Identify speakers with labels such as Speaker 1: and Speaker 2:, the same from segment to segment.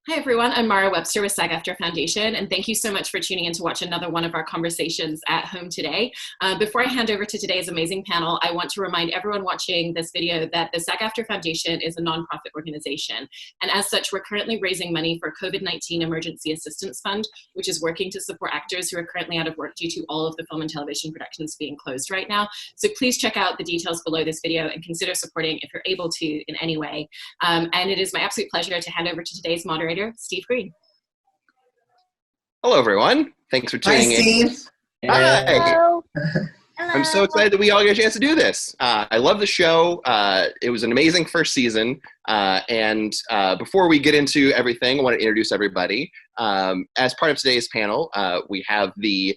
Speaker 1: Hi everyone, I'm Mara Webster with SAG-AFTRA Foundation, and thank you so much for tuning in to watch another one of our conversations at home today. Before I hand over to today's amazing panel, I want to remind everyone watching this video that the SAG-AFTRA Foundation is a nonprofit organization, and as such, we're currently raising money for COVID-19 Emergency Assistance Fund, which is working to support actors who are currently out of work due to all of the film and television productions being closed right now. So please check out the details below this video and consider supporting if you're able to in any way. And it is my absolute pleasure to hand over to today's moderator, Steve Green.
Speaker 2: Hello, everyone. Thanks for tuning in.
Speaker 3: Steve.
Speaker 2: Hi.
Speaker 4: Hello.
Speaker 2: I'm so excited that we all get a chance to do this. I love the show. It was an amazing first season. And before we get into everything, I want to introduce everybody. As part of today's panel, we have the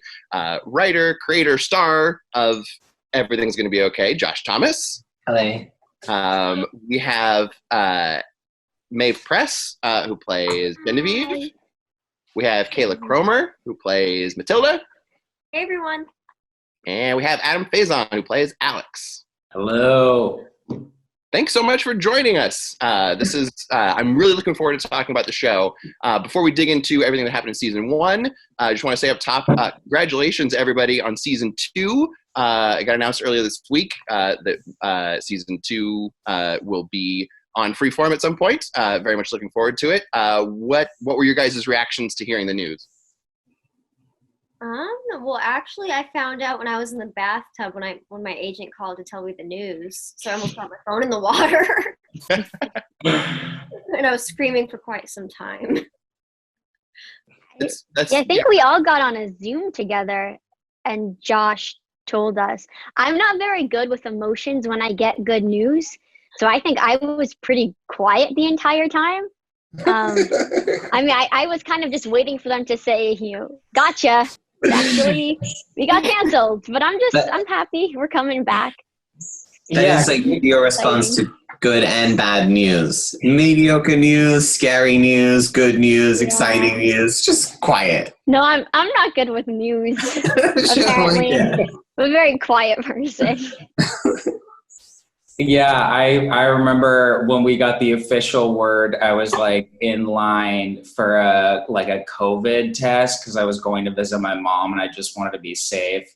Speaker 2: writer, creator, star of Everything's Gonna Be Okay, Josh Thomas.
Speaker 3: Hello.
Speaker 2: We have Maeve Press, who plays Genevieve. We have Kayla Cromer, who plays Matilda.
Speaker 4: Hey everyone.
Speaker 2: And we have Adam Faison, who plays Alex.
Speaker 3: Hello.
Speaker 2: Thanks so much for joining us. I'm really looking forward to talking about the show. Before we dig into everything that happened in season 1, I just want to say up top, congratulations everybody on season 2. It got announced earlier this week that season 2 will be on Freeform at some point. Very much looking forward to it. What were your guys' reactions to hearing the news?
Speaker 4: Well, actually, I found out when I was in the bathtub when my agent called to tell me the news. So I almost got my phone in the water. And I was screaming for quite some time.
Speaker 5: I think we all got on a Zoom together, and Josh told us. I'm not very good with emotions when I get good news, so I think I was pretty quiet the entire time. I was kind of just waiting for them to say, gotcha. Actually, we got canceled, but I'm happy we're coming back.
Speaker 3: That is like your response to good and bad news. Mediocre news, scary news, good news, exciting news, just quiet.
Speaker 5: No, I'm not good with news. Apparently. I'm a very quiet person.
Speaker 6: Yeah, I remember when we got the official word, I was like in line for a COVID test because I was going to visit my mom and I just wanted to be safe.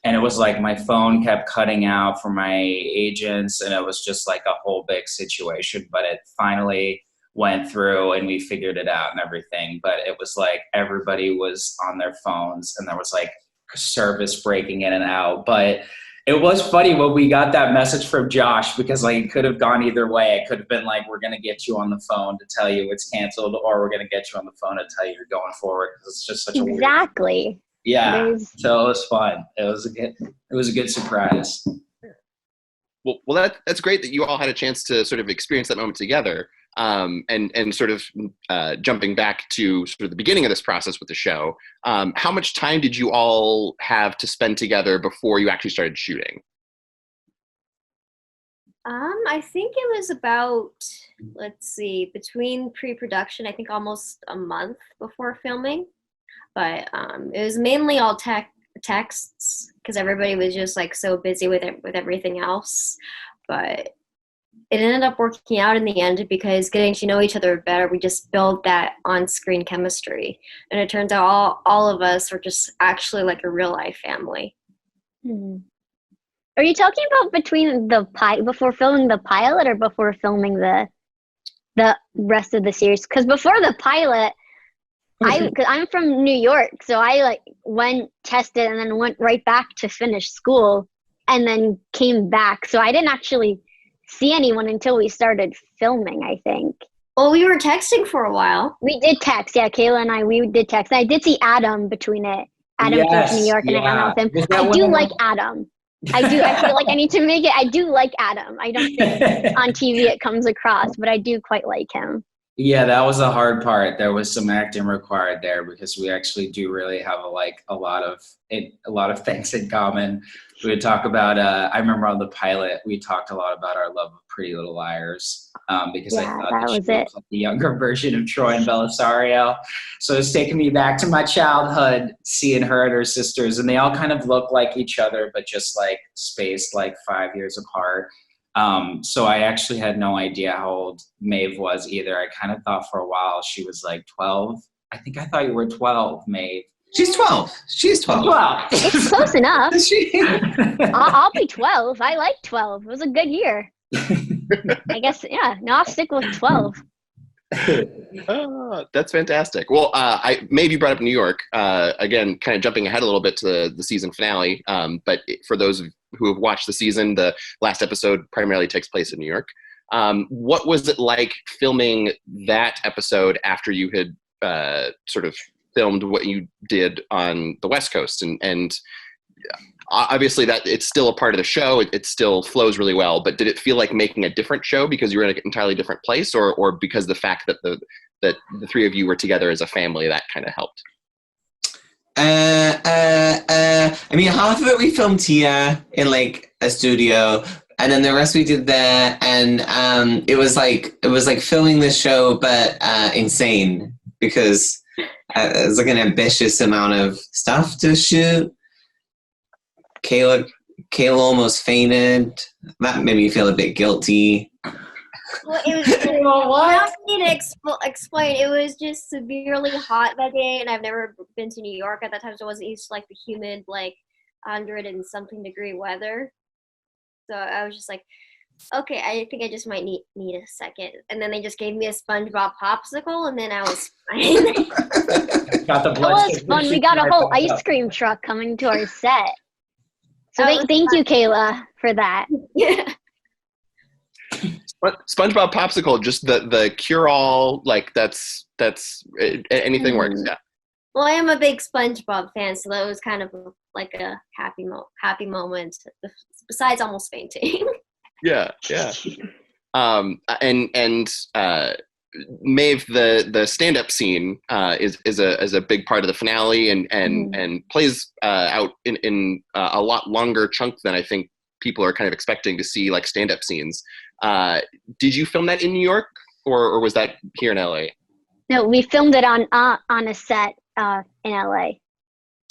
Speaker 6: And it was like my phone kept cutting out from my agents and it was just like a whole big situation. But it finally went through and we figured it out and everything. But it was like everybody was on their phones and there was like service breaking in and out. But it was funny when we got that message from Josh because like it could have gone either way. It could have been like, we're going to get you on the phone to tell you it's canceled, or we're going to get you on the phone to tell you you're going forward because it's just such a
Speaker 5: weird.
Speaker 6: Yeah. So it was fun. It was a good surprise.
Speaker 2: Well, that's great that you all had a chance to sort of experience that moment together. And sort of jumping back to sort of the beginning of this process with the show, how much time did you all have to spend together before you actually started shooting?
Speaker 4: I think it was about, between pre-production, I think almost a month before filming. But it was mainly all texts because everybody was just like so busy with everything else. But it ended up working out in the end because getting to know each other better, we just built that on-screen chemistry. And it turns out all of us are just actually like a real-life family.
Speaker 5: Hmm. Are you talking about between before filming the pilot or before filming the rest of the series? Because before the pilot, because I'm from New York, so I went, tested, and then went right back to finish school and then came back. So I didn't actually see anyone until we started filming, I think.
Speaker 4: Well, we were texting for a while.
Speaker 5: We did text, yeah. Kayla and we did text. I did see Adam between it. Adam came to New York and I hung out with him. I do like Adam. I feel like I need to make it. I do like Adam. I don't think on TV it comes across, but I do quite like him.
Speaker 6: Yeah, that was the hard part. There was some acting required there because we actually do really have a lot of things in common. We would talk about. I remember on the pilot we talked a lot about our love of Pretty Little Liars because I thought that she was like the younger version of Troy and Belisario. So it's taken me back to my childhood, seeing her and her sisters, and they all kind of look like each other, but just like spaced like 5 years apart. So I actually had no idea how old Maeve was either. I kind of thought for a while she was like 12. I think I thought you were 12, Maeve.
Speaker 3: She's 12. She's 12.
Speaker 6: Wow.
Speaker 5: It's close enough.
Speaker 3: She-
Speaker 5: I'll be 12. I like 12. It was a good year. I guess, yeah. No, I'll stick with 12.
Speaker 2: That's fantastic. Well, maybe you brought up New York. Again, kind of jumping ahead a little bit to the season finale. But for those who have watched the season, the last episode primarily takes place in New York. What was it like filming that episode after you had sort of filmed what you did on the West Coast? And obviously that it's still a part of the show. It still flows really well. But did it feel like making a different show because you were in an entirely different place, or because the fact that the three of you were together as a family, that kind of helped?
Speaker 3: I mean, half of it we filmed here in like a studio, and then the rest we did there. And it was like filming this show, but insane, because it was like an ambitious amount of stuff to shoot. Kayla almost fainted. That made me feel a bit guilty.
Speaker 4: Well, it was I don't need to explain. It was just severely hot that day, and I've never been to New York at that time, so I wasn't used to like the humid, like 100 and something degree weather. So I was just like, okay, I think I just might need a second. And then they just gave me a SpongeBob popsicle, and then I was fine.
Speaker 6: Got the
Speaker 5: That
Speaker 6: blood
Speaker 5: was fun. We got a whole ice cream truck coming to our set. So thank you, Kayla, for that.
Speaker 4: Yeah.
Speaker 2: SpongeBob popsicle, just the cure-all, like that's anything works. Yeah.
Speaker 4: Well, I am a big SpongeBob fan, so that was kind of like a happy moment. Besides almost fainting.
Speaker 2: Yeah. Maeve, the stand-up scene is a big part of the finale, and plays out in a lot longer chunk than I think people are kind of expecting to see, like stand-up scenes. Did you film that in New York, or was that here in LA?
Speaker 5: No, we filmed it on a set in LA.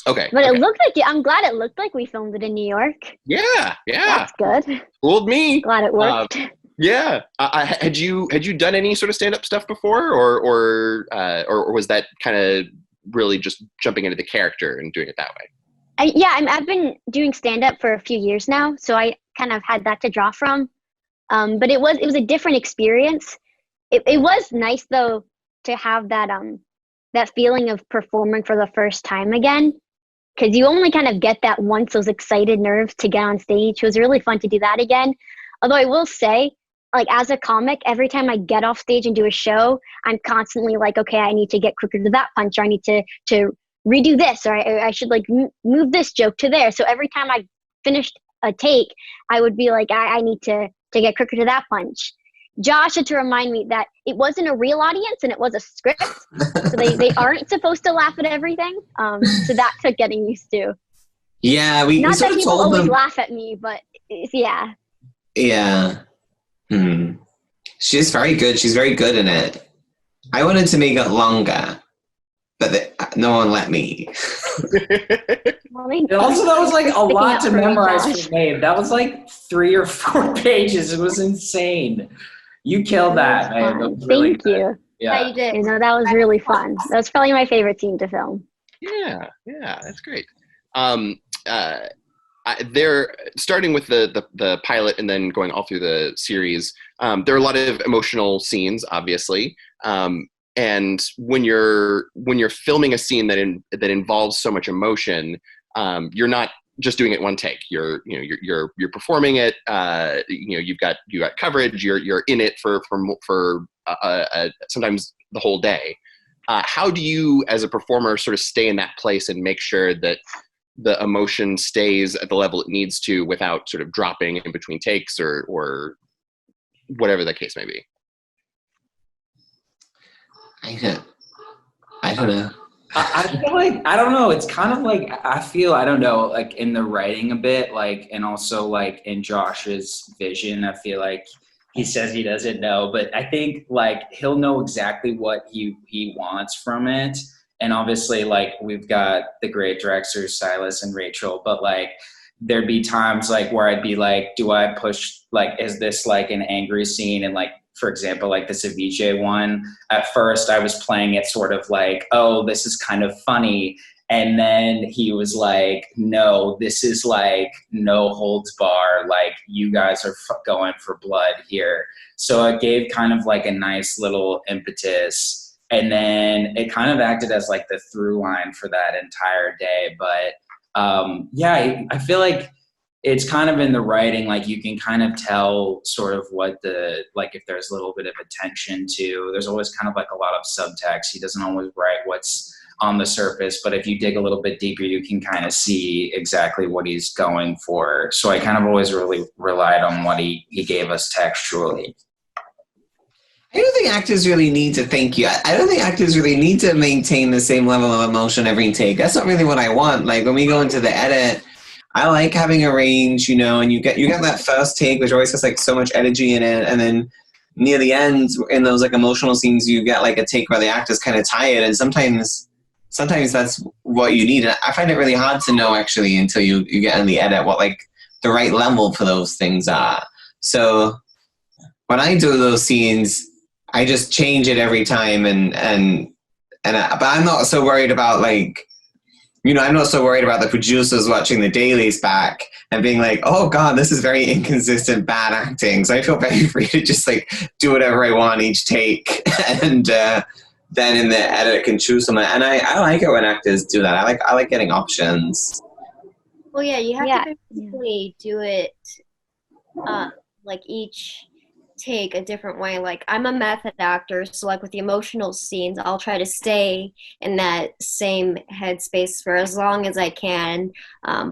Speaker 2: Okay.
Speaker 5: But it looked like, I'm glad it looked like we filmed it in New York.
Speaker 2: Yeah.
Speaker 5: That's good.
Speaker 2: Fooled me.
Speaker 5: Glad it worked.
Speaker 2: Yeah. Had you done any sort of stand-up stuff before, or was that kind of really just jumping into the character and doing it that way?
Speaker 5: I've been doing stand-up for a few years now, so I kind of had that to draw from. But it was a different experience. It was nice though to have that feeling of performing for the first time again, because you only kind of get that once, those excited nerves to get on stage. It was really fun to do that again. Although I will say, like as a comic, every time I get off stage and do a show, I'm constantly like, okay, I need to get quicker to that punch, or I need to redo this, or I should like move this joke to there. So every time I finished a take, I would be like, I need to get quicker to that punch. Josh had to remind me that it wasn't a real audience and it was a script. So they aren't supposed to laugh at everything. So that took getting used to.
Speaker 3: Yeah, we
Speaker 5: Not
Speaker 3: sort
Speaker 5: that
Speaker 3: of
Speaker 5: people
Speaker 3: told
Speaker 5: always
Speaker 3: them.
Speaker 5: laugh at me, but yeah.
Speaker 3: Yeah. She's very good. She's very good in it. I wanted to make it longer, but no one let me.
Speaker 6: Also, that was like a lot to memorize for Maeve. That was like 3 or 4 pages. It was insane. You killed that, Maeve. That was really
Speaker 5: Thank you.
Speaker 6: Yeah.
Speaker 4: You did.
Speaker 5: You know, that was really fun. That was probably my favorite scene to film.
Speaker 2: Yeah, that's great. They're starting with the pilot and then going all through the series. There are a lot of emotional scenes, obviously. And when you're filming a scene that involves so much emotion, you're not just doing it one take. You're performing it. You've got coverage. You're in it for sometimes the whole day. How do you, as a performer, sort of stay in that place and make sure that the emotion stays at the level it needs to without sort of dropping in between takes or whatever the case may be?
Speaker 3: I don't know.
Speaker 6: I feel like, I don't know. It's kind of like, I feel, I don't know, like in the writing a bit, like, and also like in Josh's vision, I feel like he says he doesn't know, but I think like he'll know exactly what he wants from it. And obviously like we've got the great directors, Silas and Rachel, but like there'd be times like where I'd be like, do I push, like, is this like an angry scene? And like, for example, like the ceviche one, at first I was playing it sort of like, oh, this is kind of funny. And then he was like, no, this is like no holds bar. Like, you guys are going for blood here. So it gave kind of like a nice little impetus. And then it kind of acted as like the through line for that entire day. But yeah, I feel like it's kind of in the writing, like you can kind of tell sort of what the, like if there's a little bit of attention to, there's always kind of like a lot of subtext. He doesn't always write what's on the surface, but if you dig a little bit deeper, you can kind of see exactly what he's going for. So I kind of always really relied on what he gave us textually.
Speaker 3: I don't think actors really need to thank you. I don't think actors really need to maintain the same level of emotion every take. That's not really what I want. Like when we go into the edit, I like having a range, you know, and you get that first take, which always has like so much energy in it, and then near the end, in those like emotional scenes, you get like a take where the actor's kind of tired, and sometimes that's what you need. And I find it really hard to know actually until you get in the edit what like the right level for those things are. So when I do those scenes, I just change it every time, but I'm not so worried about like, you know, I'm not so worried about the producers watching the dailies back and being like, oh God, this is very inconsistent, bad acting. So I feel very free to just like do whatever I want each take, and then in the edit can choose something. And I like it when actors do that. I like getting options.
Speaker 4: Well, yeah, you have to basically do it like each take a different way. Like I'm a method actor, so like with the emotional scenes, I'll try to stay in that same headspace for as long as I can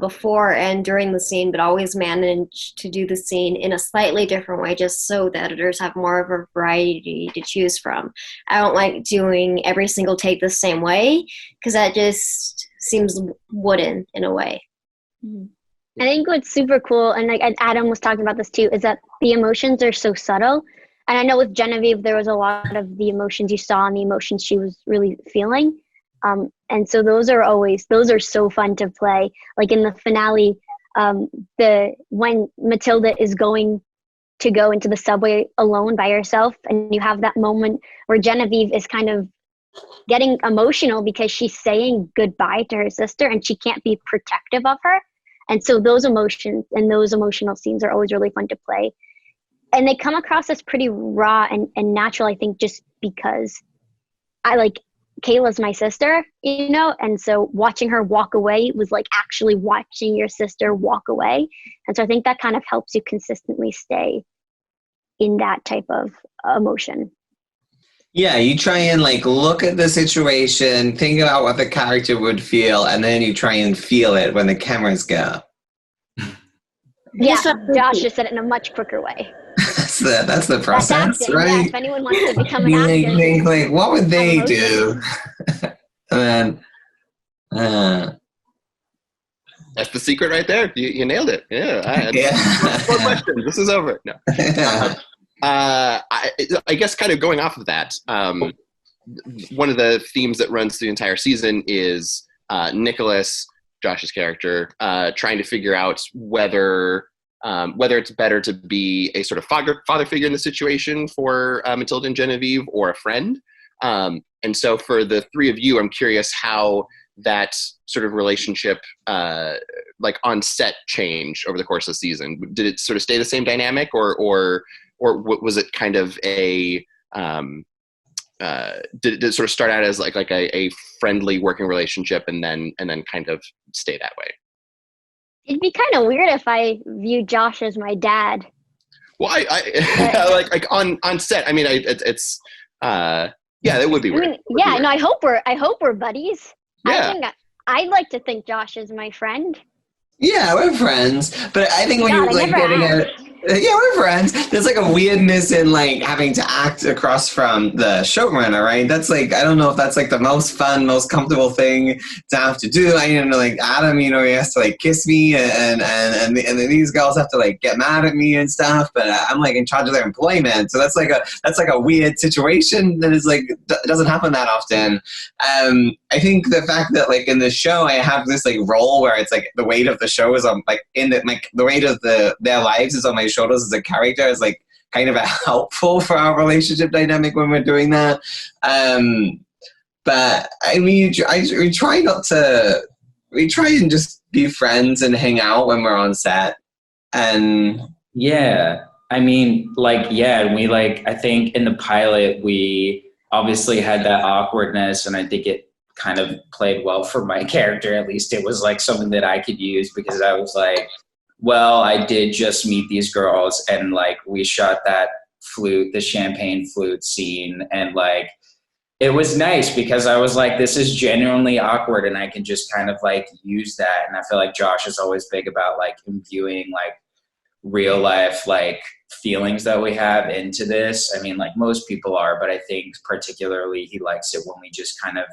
Speaker 4: before and during the scene, but always manage to do the scene in a slightly different way just so the editors have more of a variety to choose from. I don't like doing every single take the same way because that just seems wooden in a way.
Speaker 5: Mm-hmm. I think what's super cool, and like Adam was talking about this too, is that the emotions are so subtle. And I know with Genevieve, there was a lot of the emotions you saw and the emotions she was really feeling. And so those are so fun to play. Like in the finale, when Matilda is going to go into the subway alone by herself, and you have that moment where Genevieve is kind of getting emotional because she's saying goodbye to her sister and she can't be protective of her. And so those emotions and those emotional scenes are always really fun to play. And they come across as pretty raw and natural, I think, just because I like Kayla's my sister, you know, and so watching her walk away was like actually watching your sister walk away. And so I think that kind of helps you consistently stay in that type of emotion.
Speaker 3: Yeah, you try and like look at the situation, think about what the character would feel, and then you try and feel it when the cameras go.
Speaker 5: Yeah, Josh just said it in a much quicker way.
Speaker 3: that's the process,
Speaker 5: acting,
Speaker 3: right?
Speaker 5: Yeah, if anyone wants to become an actor,
Speaker 3: think like, what would they do? And then,
Speaker 2: that's the secret right there. You nailed it. Yeah. More questions. This is over. No. I guess kind of going off of that, one of the themes that runs through the entire season is Nicholas, Josh's character, trying to figure out whether it's better to be a sort of father figure in the situation for Matilda and Genevieve or a friend. And so for the three of you, I'm curious how that sort of relationship like on set changed over the course of the season. Did it sort of stay the same dynamic or was it kind of a did it sort of start out as like a friendly working relationship and then kind of stay that way?
Speaker 5: It'd be kind of weird if I viewed Josh as my dad.
Speaker 2: Well, I like on set. I mean, it's yeah, that would be weird.
Speaker 5: No, I hope we're buddies.
Speaker 2: Yeah.
Speaker 5: I'd like to think Josh is my friend.
Speaker 3: yeah, we're friends, but I think when Yeah, we're friends. There's like a weirdness in like having to act across from the showrunner, right? That's like, I don't know if that's like the most fun, most comfortable thing to have to do. I know, like Adam, you know, he has to like kiss me, and then these girls have to like get mad at me and stuff. But I'm like in charge of their employment, so that's like a weird situation that is like doesn't happen that often. I think the fact that like in the show I have this like role where it's like the weight of the show is on like the weight of their lives is on my shoulders as a character is like kind of helpful for our relationship dynamic when we're doing that. But I mean, we try and just be friends and hang out when we're on set. And
Speaker 6: yeah, I mean, like, yeah, we like, I think in the pilot, we obviously had that awkwardness, and I think it kind of played well for my character. At least it was like something that I could use, because I was like, well, I did just meet these girls, and like we shot that flute, the champagne flute scene, and like it was nice because I was like, this is genuinely awkward, and I can just kind of like use that. And I feel like Josh is always big about like imbuing like real life like feelings that we have into this. I mean, like most people are, but I think particularly he likes it when we just kind of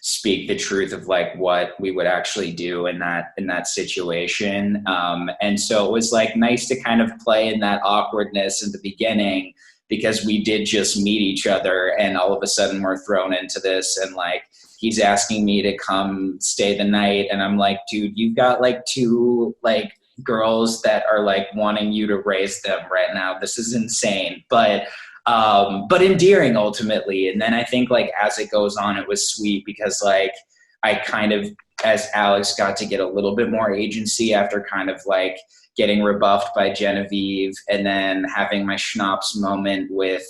Speaker 6: speak the truth of like what we would actually do in that situation. And so it was like nice to kind of play in that awkwardness in the beginning, because we did just meet each other, and all of a sudden we're thrown into this, and like he's asking me to come stay the night, and I'm like, dude, you've got like two like girls that are like wanting you to raise them right now. This is insane. But endearing ultimately. And then I think like as it goes on, it was sweet, because like I kind of, as Alex, got to get a little bit more agency after kind of like getting rebuffed by Genevieve, and then having my schnapps moment with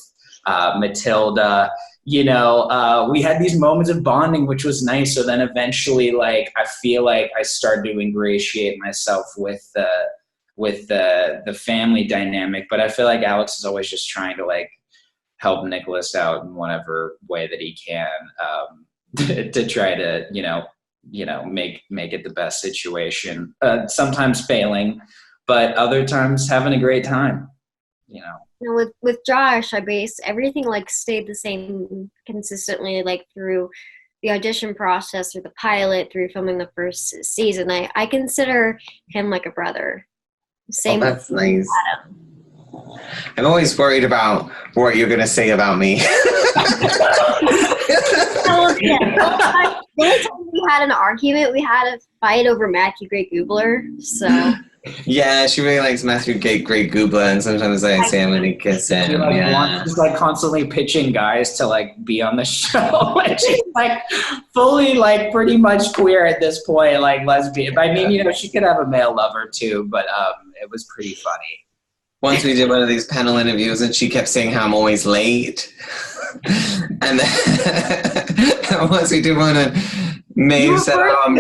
Speaker 6: Matilda. You know, we had these moments of bonding, which was nice. So then eventually, like, I feel like I started to ingratiate myself with the family dynamic. But I feel like Alex is always just trying to like help Nicholas out in whatever way that he can, to try to, you know, make it the best situation. Sometimes failing, but other times having a great time, you know.
Speaker 4: With Josh, I base everything like stayed the same consistently, like through the audition process, through the pilot, through filming the first season. I consider him like a brother. Same.
Speaker 3: Oh, that's nice. Adam. I'm always worried about what you're gonna say about me.
Speaker 4: The only time we had an argument, we had a fight over Matthew Great Goobler. So.
Speaker 3: Yeah, she really likes Matthew Great Goobler, and sometimes I say I'm gonna kiss him.
Speaker 6: She like
Speaker 3: yeah.
Speaker 6: She's like constantly pitching guys to like be on the show. And she's like fully like pretty much queer at this point, like lesbian. I mean, you know, she could have a male lover too, but it was pretty funny.
Speaker 3: Once we did one of these panel interviews, and she kept saying how I'm always late. And then once we did one, and Maeve said, "Oh,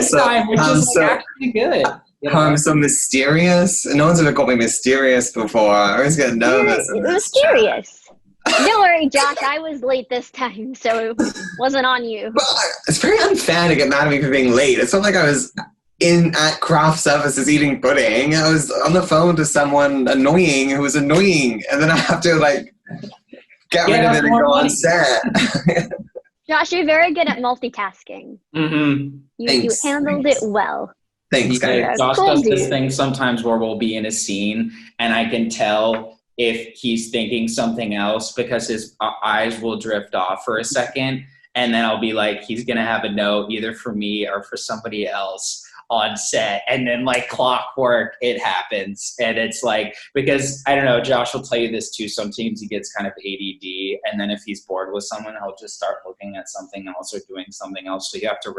Speaker 6: actually good." You know?
Speaker 3: I'm so mysterious. No one's ever called me mysterious before. I always get nervous.
Speaker 5: Mysterious. Don't worry, Josh. I was late this time, so it wasn't on you.
Speaker 3: But it's very unfair to get mad at me for being late. It's not like I was at craft services eating pudding. I was on the phone to someone annoying who was annoying, and then I have to like get rid of it and go on set.
Speaker 5: Josh, you're very good at multitasking.
Speaker 6: Mm-hmm.
Speaker 5: You handled it well.
Speaker 3: Thanks, guys.
Speaker 6: Josh does this thing sometimes where we'll be in a scene, and I can tell if he's thinking something else because his eyes will drift off for a second, and then I'll be like, he's gonna have a note either for me or for somebody else on set, and then like clockwork, it happens. And it's like, because I don't know, Josh will tell you this too, sometimes he gets kind of ADD, and then if he's bored with someone, he'll just start looking at something else or doing something else. So you have to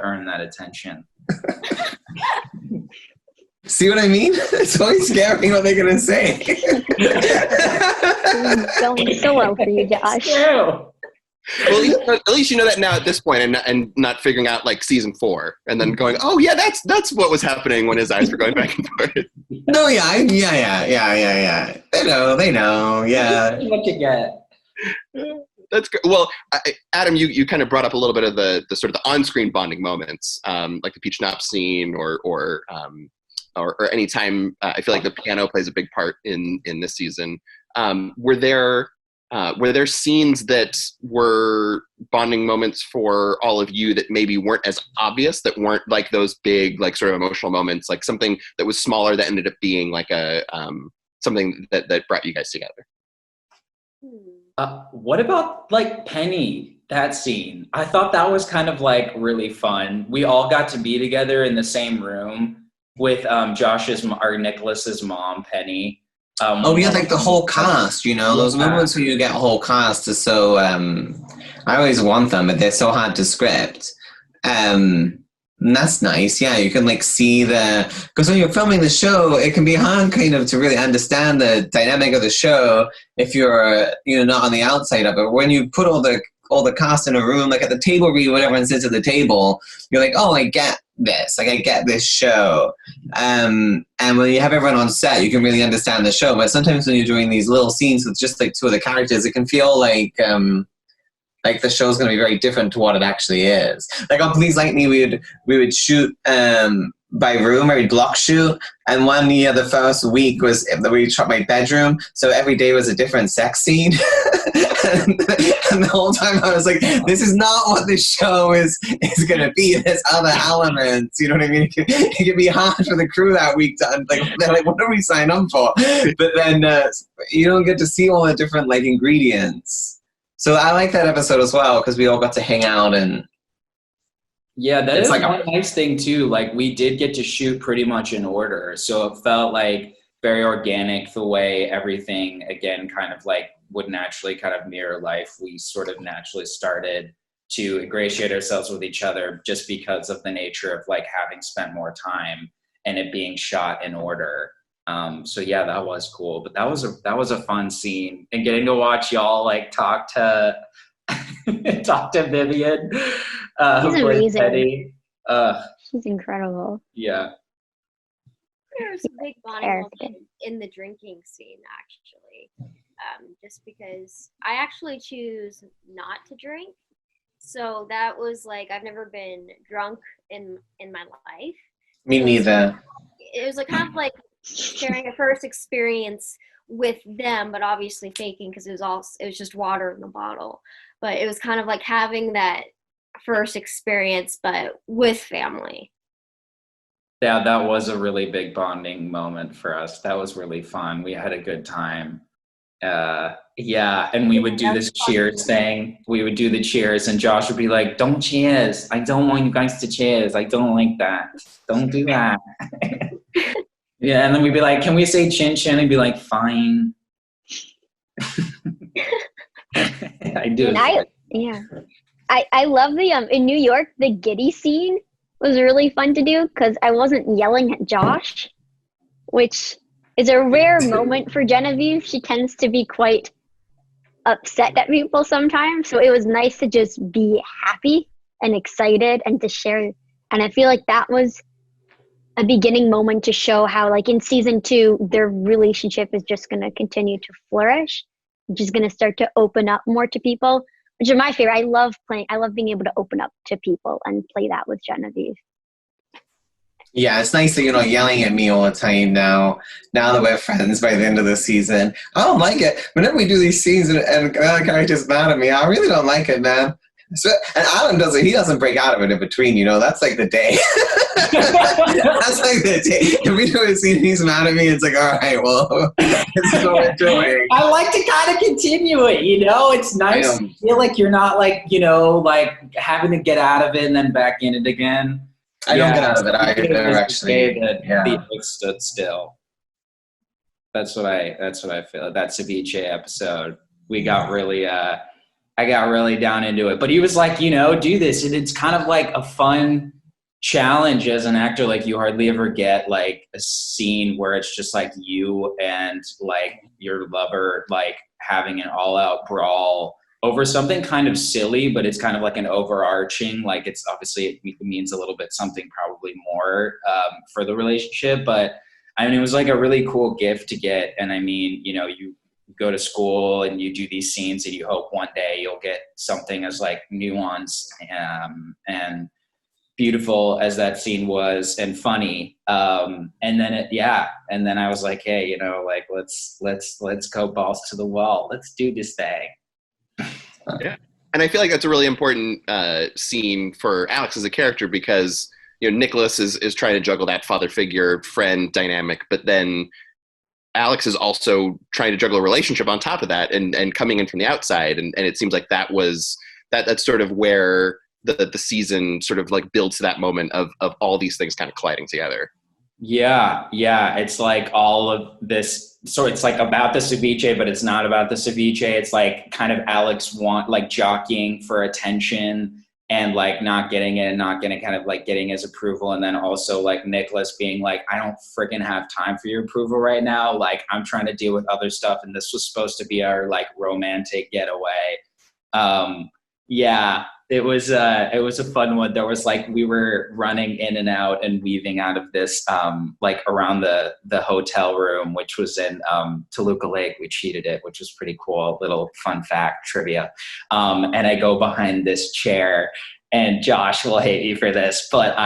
Speaker 6: earn that attention.
Speaker 3: See what I mean? It's always scary what they're gonna say.
Speaker 5: It's going so well for you, Josh.
Speaker 6: Well,
Speaker 2: at least you know that now at this point, and not figuring out like season 4 and then going, oh yeah, that's what was happening when his eyes were going back and forth.
Speaker 3: No, yeah. They know, yeah.
Speaker 6: What you get.
Speaker 2: That's great. Well, Adam, you kind of brought up a little bit of the sort of the on-screen bonding moments, like the peach schnapps scene or or any time. I feel like the piano plays a big part in this season. Were there scenes that were bonding moments for all of you that maybe weren't as obvious, that weren't like those big, like sort of emotional moments, like something that was smaller that ended up being like a something that brought you guys together?
Speaker 6: What about like Penny, that scene? I thought that was kind of like really fun. We all got to be together in the same room with Nicholas's mom, Penny.
Speaker 3: Yeah, like the whole cast, you know, those moments where you get a whole cast is so, I always want them, but they're so hard to script. And that's nice. Yeah, you can like see because when you're filming the show, it can be hard kind of to really understand the dynamic of the show if you're, not on the outside of it. When you put all the cast in a room, like at the table read when everyone sits at the table, you're like, oh, I get this. Like, I get this show. And when you have everyone on set, you can really understand the show. But sometimes when you're doing these little scenes with just like two of the characters, it can feel like the show's going to be very different to what it actually is. Like on Please Like Me, we would shoot by room, or we'd block shoot. And one year, the first week was we shot my bedroom, so every day was a different sex scene. and the whole time I was like, this is not what this show is going to be. There's other elements, you know what I mean? It can be hard for the crew that week to, like, they're like, what do we sign up for? But then you don't get to see all the different like ingredients. So I like that episode as well, because we all got to hang out and...
Speaker 6: Yeah, that is like one nice thing too. Like, we did get to shoot pretty much in order. So it felt like very organic the way everything, again, kind of like would naturally kind of mirror life. We sort of naturally started to ingratiate ourselves with each other just because of the nature of like having spent more time and it being shot in order. So yeah, that was cool. But that was a fun scene, and getting to watch y'all like talk to Vivian.
Speaker 5: She's amazing.
Speaker 6: Eddie.
Speaker 5: She's incredible.
Speaker 6: Yeah.
Speaker 4: There was a big bonding moment in the drinking scene, actually. Just because I actually choose not to drink. So that was like, I've never been drunk in my life.
Speaker 3: Me neither.
Speaker 4: It was like kind of like sharing a first experience with them, but obviously faking, because it was just water in the bottle. But it was kind of like having that first experience, but with family.
Speaker 6: Yeah, that was a really big bonding moment for us. That was really fun. We had a good time. Yeah, and we would do this cheers thing. We would do the cheers, and Josh would be like, don't cheers. I don't want you guys to cheers. I don't like that. Don't do that. Yeah, and then we'd be like, can we say chin chin? And be like, fine. I do.
Speaker 5: And I love the in New York, the giddy scene was really fun to do because I wasn't yelling at Josh, which is a rare moment for Genevieve. She tends to be quite upset at people sometimes, so it was nice to just be happy and excited and to share. And I feel like that was a beginning moment to show how, like, in season 2, their relationship is just going to continue to flourish, which is going to start to open up more to people, which are my favorite. I love being able to open up to people and play that with Genevieve.
Speaker 3: Yeah, it's nice that you're not yelling at me all the time now that we're friends by the end of the season. I don't like it. Whenever we do these scenes and another character's mad at me, I really don't like it, man. So, and Alan he doesn't break out of it in between, that's like the day. That's like the day. If we do a scene and he's mad at me, it's like, all right, well, this is what we're doing.
Speaker 6: I like to kind of continue it, It's nice to feel like you're not like, like having to get out of it and then back in it again.
Speaker 3: I don't get out of it either, actually.
Speaker 6: The earth stood still. That's what I feel. That ceviche episode, we got really, I got really down into it. But he was like, do this. And it's kind of like a fun challenge as an actor. Like, you hardly ever get like a scene where it's just like you and like your lover, like having an all out brawl over something kind of silly, but it's kind of like an overarching, like it's obviously it means a little bit something probably more for the relationship. But I mean, it was like a really cool gift to get. And I mean, you go to school and you do these scenes and you hope one day you'll get something as like nuanced and beautiful as that scene was and funny. And then and then I was like, hey, you know, like let's go balls to the wall. Let's do this thing.
Speaker 2: Yeah. And I feel like that's a really important scene for Alex as a character, because, you know, Nicholas is trying to juggle that father figure friend dynamic, but then Alex is also trying to juggle a relationship on top of that and coming in from the outside. And it seems like that's sort of where the season sort of like builds to that moment of all these things kind of colliding together.
Speaker 6: Yeah. It's like all of this. So it's like about the ceviche, but it's not about the ceviche. It's like kind of Alex jockeying for attention and like not getting it and not getting kind of like getting his approval. And then also like Nicholas being like, I don't freaking have time for your approval right now. Like I'm trying to deal with other stuff. And this was supposed to be our like romantic getaway. It was a fun one. There was like, we were running in and out and weaving out of this, like around the hotel room, which was in Toluca Lake. We cheated it, which was pretty cool. Little fun fact trivia. And I go behind this chair, and Josh will hate me for this, but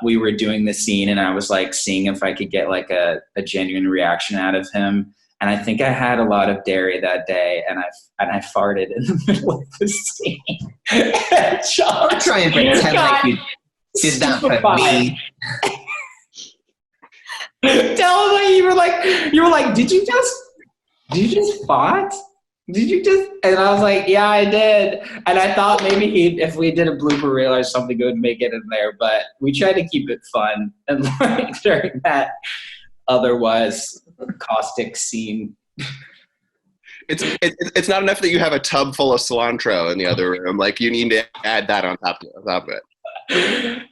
Speaker 6: we were doing the scene and I was like seeing if I could get like a genuine reaction out of him. And I think I had a lot of dairy that day, and I farted in the middle of the scene.
Speaker 3: I'm trying to pretend like you did that for me.
Speaker 6: Tell him that you were like, did you just fart? Did you just? And I was like, yeah, I did. And I thought maybe if we did a blooper reel or something, it would make it in there. But we tried to keep it fun and like during that otherwise caustic scene.
Speaker 2: It's not enough that you have a tub full of cilantro in the other room. Like you need to add that on top of it.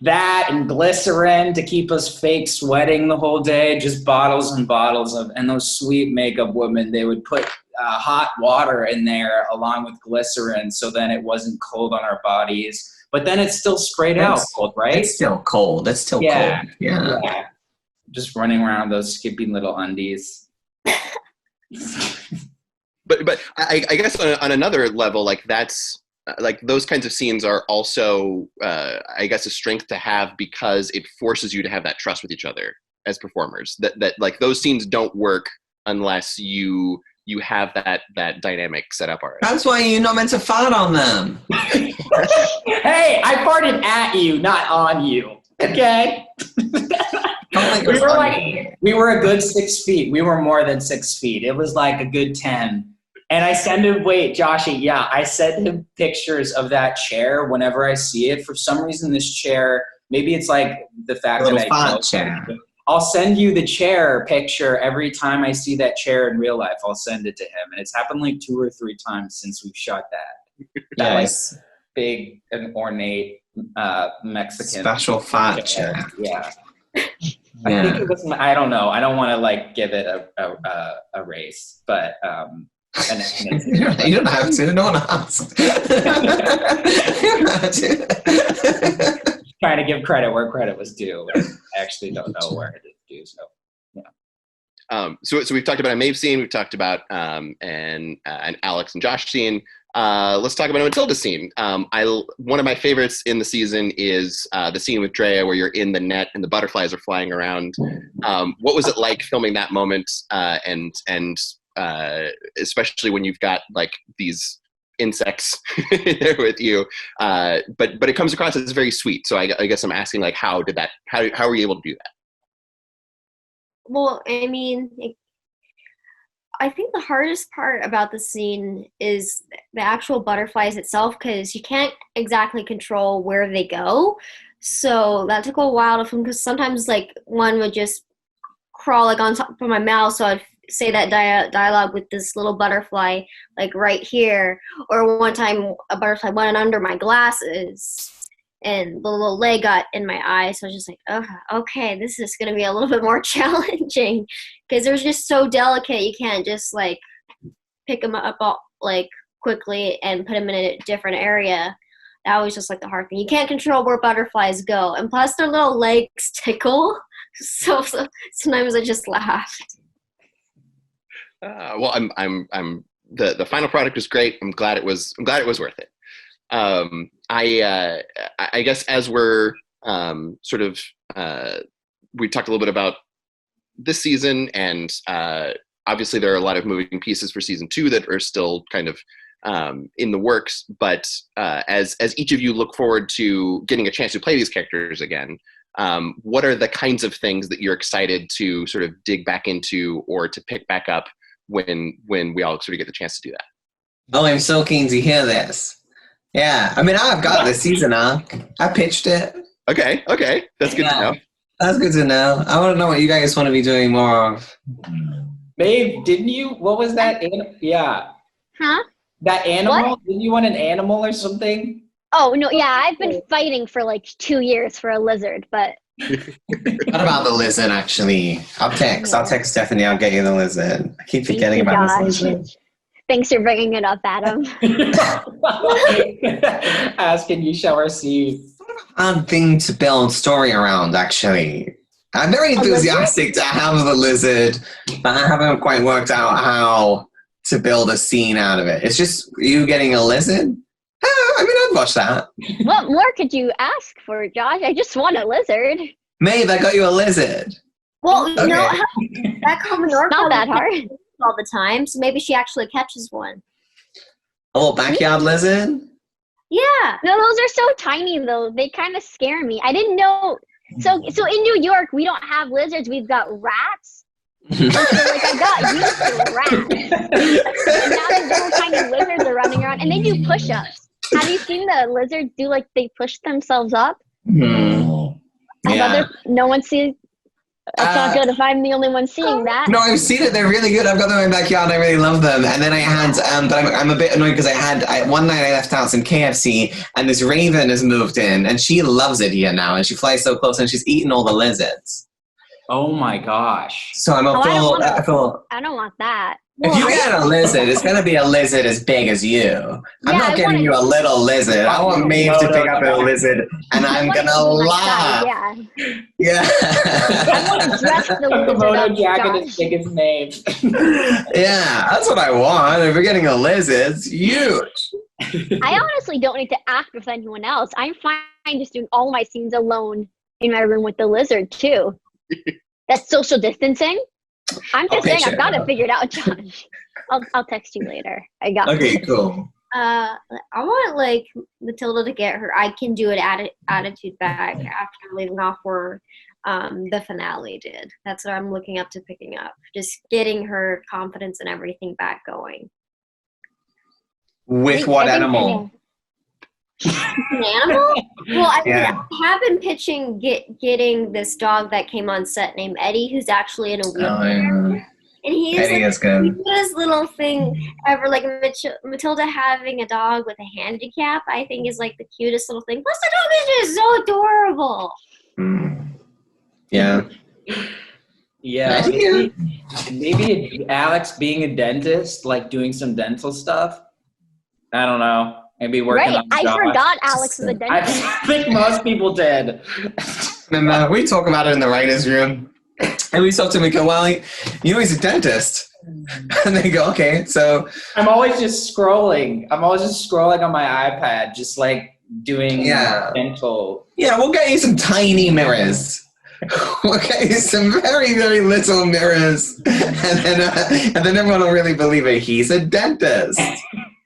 Speaker 6: That and glycerin to keep us fake sweating the whole day. Just bottles and bottles of, and those sweet makeup women, they would put hot water in there along with glycerin, so then it wasn't cold on our bodies. But then it's still sprayed out cold, right?
Speaker 3: It's still cold. It's still cold. Yeah.
Speaker 6: Just running around those skipping little undies.
Speaker 2: But I guess on another level, like that's like those kinds of scenes are also I guess a strength to have, because it forces you to have that trust with each other as performers. That like those scenes don't work unless you have that dynamic set up already. That's
Speaker 3: why you're not meant to fart on them.
Speaker 6: Hey, I farted at you, not on you. Okay. We were a good 6 feet. We were more than 6 feet. It was like a good 10. And I send him, I send him pictures of that chair whenever I see it. For some reason, this chair, maybe it's like the fact that I chose chair. I'll send you the chair picture every time I see that chair in real life. I'll send it to him. And it's happened like 2 or 3 times since we've shot that.
Speaker 3: Nice.
Speaker 6: Like big and ornate Mexican
Speaker 3: special fat chair.
Speaker 6: Yeah. I think it was. I don't know. I don't want to like give it a race, but
Speaker 3: you don't have to. No one asks. You don't have to.
Speaker 6: Trying to give credit where credit was due. I actually don't know where it is due. So yeah.
Speaker 2: So we've talked about a Maeve scene. We've talked about an Alex and Josh scene. Let's talk about a Matilda scene. One of my favorites in the season is the scene with Drea where you're in the net and the butterflies are flying around. What was it like filming that moment? And especially when you've got like these insects there with you. But it comes across as very sweet. So I guess I'm asking like, how were you able to do that?
Speaker 4: Well, I mean, I think the hardest part about the scene is the actual butterflies itself, because you can't exactly control where they go. So that took a while to film, because sometimes like one would just crawl like on top of my mouth, so I'd say that dialogue with this little butterfly like right here. Or one time a butterfly went under my glasses and the little leg got in my eye, so I was just like, oh, okay, this is going to be a little bit more challenging, because they're just so delicate. You can't just like pick them up all, like quickly and put them in a different area. That was just like the hard thing. You can't control where butterflies go, and plus their little legs tickle. So sometimes I just laughed.
Speaker 2: Well, I'm the final product was great. I'm glad it was worth it. I guess as we're sort of, we talked a little bit about this season, and obviously there are a lot of moving pieces for season 2 that are still kind of in the works. But as each of you look forward to getting a chance to play these characters again, what are the kinds of things that you're excited to sort of dig back into or to pick back up when we all sort of get the chance to do that?
Speaker 3: Oh, I'm so keen to hear this. Yeah, I mean, I've got the season arc. I pitched it.
Speaker 2: Okay, that's good to know.
Speaker 3: That's good to know. I want to know what you guys want to be doing more of.
Speaker 6: Maeve, didn't you? What was that? Yeah.
Speaker 5: Huh?
Speaker 6: That animal?
Speaker 5: What?
Speaker 6: Didn't you want an animal or something?
Speaker 5: Oh, no, yeah, I've been fighting for like 2 years for a lizard, but...
Speaker 3: What about the lizard, actually? I'll text Stephanie, I'll get you the lizard. I keep forgetting about this lizard.
Speaker 5: Thanks for bringing it up, Adam.
Speaker 6: Ask and you shall receive.
Speaker 3: Hard thing to build story around, actually. I'm very enthusiastic to have the lizard, but I haven't quite worked out how to build a scene out of it. It's just you getting a lizard? I mean, I'd watch that.
Speaker 5: What more could you ask for, Josh? I just want a lizard.
Speaker 3: Maeve, I got you a lizard.
Speaker 4: Well, you know,
Speaker 3: Okay.
Speaker 4: that common orc
Speaker 5: Not that hard.
Speaker 4: all the time, so maybe she actually catches one.
Speaker 3: A little backyard lizard?
Speaker 4: Yeah.
Speaker 5: No, those are so tiny, though. They kind of scare me. I didn't know. So in New York, we don't have lizards. We've got rats. And so, like, I got used to rats. And now these little tiny lizards are running around, and they do push-ups. Have you seen the lizards do, like, they push themselves up?
Speaker 3: Yeah.
Speaker 5: No one sees. It's not good if I'm the only one seeing that.
Speaker 3: No, I've seen it. They're really good. I've got them in my backyard. I really love them. And then I had, but I'm a bit annoyed because one night I left out some KFC and this raven has moved in and she loves it here now and she flies so close and she's eaten all the lizards.
Speaker 6: Oh my gosh.
Speaker 3: So I'm
Speaker 5: I don't want that.
Speaker 3: If you get a lizard, it's going to be a lizard as big as you. I'm not giving you a little lizard. I want Maeve to pick up a lizard, and I'm going to laugh. Yeah.
Speaker 5: I want to dress the lizard
Speaker 6: Kimono
Speaker 5: up,
Speaker 6: jacket
Speaker 5: Josh.
Speaker 6: as big as Maeve.
Speaker 3: Yeah, that's what I want. If we're getting a lizard, it's huge.
Speaker 5: I honestly don't need to act with anyone else. I'm fine just doing all my scenes alone in my room with the lizard, too. That's social distancing. I'm just saying, I've got it figured out, Josh. I'll text you later. I got
Speaker 3: Okay,
Speaker 5: it.
Speaker 3: cool.
Speaker 4: I want like Matilda to get her I can do it attitude back after leaving off where the finale did. That's what I'm looking up to picking up. Just getting her confidence and everything back going.
Speaker 3: With what animal?
Speaker 4: An animal? Well, I
Speaker 3: Yeah.
Speaker 4: have been pitching getting this dog that came on set named Eddie, who's actually in a wheelchair. And he is
Speaker 3: Eddie
Speaker 4: like
Speaker 3: is good.
Speaker 4: the cutest little thing ever. Like Matilda having a dog with a handicap, I think is like the cutest little thing. Plus, the dog is just so adorable.
Speaker 3: Yeah.
Speaker 6: Yeah. Maybe Alex being a dentist, like doing some dental stuff. I don't know. Maybe working on
Speaker 5: I
Speaker 6: Josh.
Speaker 5: forgot Alex was a dentist.
Speaker 6: I think most people did.
Speaker 3: And we talk about it in the writer's room. And we talk to him and go, well, you know he's a dentist. And they go, okay, so.
Speaker 6: I'm always just scrolling. on my iPad, just like doing dental.
Speaker 3: Yeah, we'll get you some tiny mirrors. We'll get you some very, very little mirrors. And then everyone will really believe it. He's a dentist.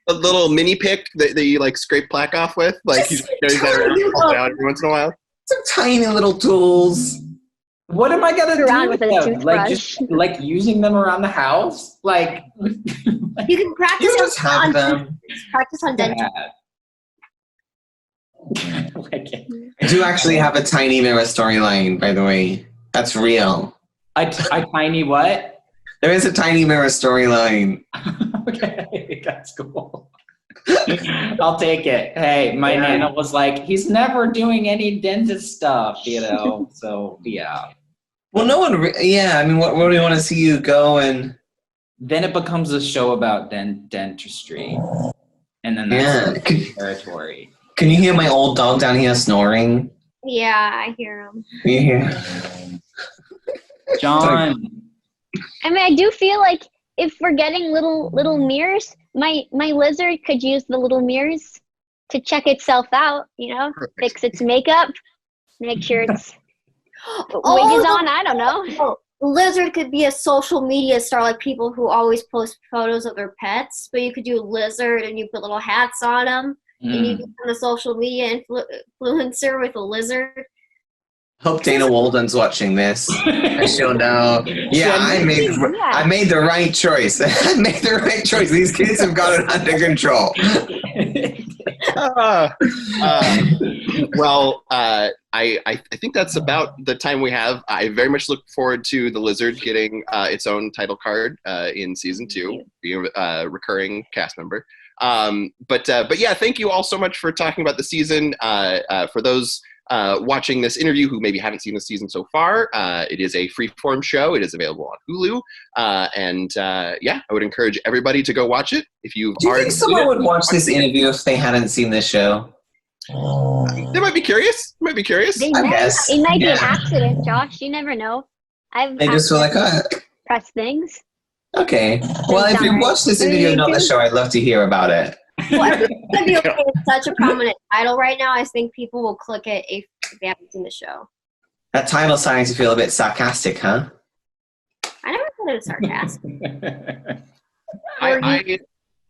Speaker 2: A little mini pick that you like scrape plaque off with, like you carry that around every once in a while.
Speaker 3: Some tiny little tools.
Speaker 6: What am I gonna do with
Speaker 5: a
Speaker 6: them?
Speaker 5: toothbrush.
Speaker 6: Like just like using them around the house? Like
Speaker 4: You can practice
Speaker 3: You just have
Speaker 4: on
Speaker 3: them.
Speaker 4: practice on dental.
Speaker 3: I do actually have a tiny mirror storyline, by the way. That's real.
Speaker 6: I tiny what?
Speaker 3: There is a tiny mirror storyline.
Speaker 6: Okay, that's cool. I'll take it. Hey, my Nana was like, he's never doing any dentist stuff, you know? So, yeah.
Speaker 3: Well, no one, I mean, what do you want to see you go and...
Speaker 6: Then it becomes a show about dentistry. And then that's territory.
Speaker 3: Can you hear my old dog down here snoring?
Speaker 4: Yeah, I hear him.
Speaker 3: You hear?
Speaker 6: John.
Speaker 5: I mean, I do feel like if we're getting little mirrors, my lizard could use the little mirrors to check itself out, you know, fix its makeup, Make sure it's
Speaker 4: Oh,
Speaker 5: wig is on. I don't know.
Speaker 4: Oh, lizard could be a social media star, like people who always post photos of their pets. But you could do lizard, and you put little hats on them, and you become a social media influencer with a lizard.
Speaker 3: Hope Dana Walden's watching this. And she'll know. Yeah, I made the right choice. I made the right choice. These kids have got it under control.
Speaker 2: I think that's about the time we have. I very much look forward to the lizard getting its own title card in season 2, being a recurring cast member. But yeah, thank you all so much for talking about the season. For those watching this interview who maybe haven't seen the season so far, it is a free-form show. It is available on Hulu. Yeah, I would encourage everybody to go watch it. If you
Speaker 3: Do you think someone would watch this interview if they hadn't seen this show?
Speaker 2: They might be curious.
Speaker 3: I guess.
Speaker 5: It might be an accident, Josh. You never know.
Speaker 3: They just feel like,
Speaker 5: press things.
Speaker 3: okay. Well, if you watch this interview and not the show, I'd love to hear about it.
Speaker 4: Well, I think it's such a prominent title right now. I think people will click it if they haven't seen the show.
Speaker 3: That title's starting to feel a bit sarcastic, huh?
Speaker 4: I never thought it was sarcastic.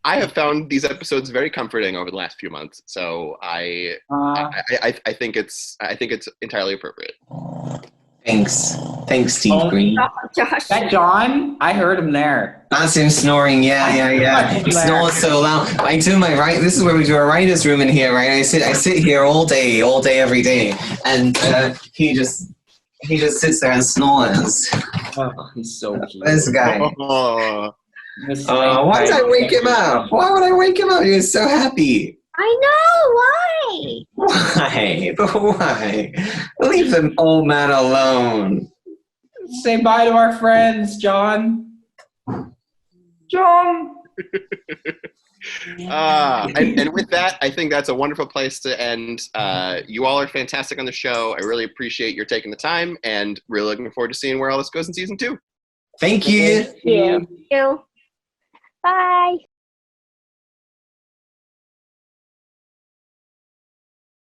Speaker 2: I have found these episodes very comforting over the last few months, so I think it's entirely appropriate.
Speaker 3: Thanks, Steve Green.
Speaker 4: Josh.
Speaker 6: Is that John? I heard him there.
Speaker 3: That's him snoring. Yeah. He snores so loud. I do my right. This is where we do our writers' room in here, right? I sit here all day, every day, and he just sits there and snores.
Speaker 6: Oh, he's so cute.
Speaker 3: This guy. Why did I wake him up? Why would I wake him up? He was so happy.
Speaker 4: I know, why?
Speaker 3: Why? But why? Leave the old man alone.
Speaker 6: Say bye to our friends, John. John!
Speaker 2: And with that, I think that's a wonderful place to end. You all are fantastic on the show. I really appreciate your taking the time, and really looking forward to seeing where all this goes in season 2.
Speaker 3: Thank you.
Speaker 5: Thank you. Bye.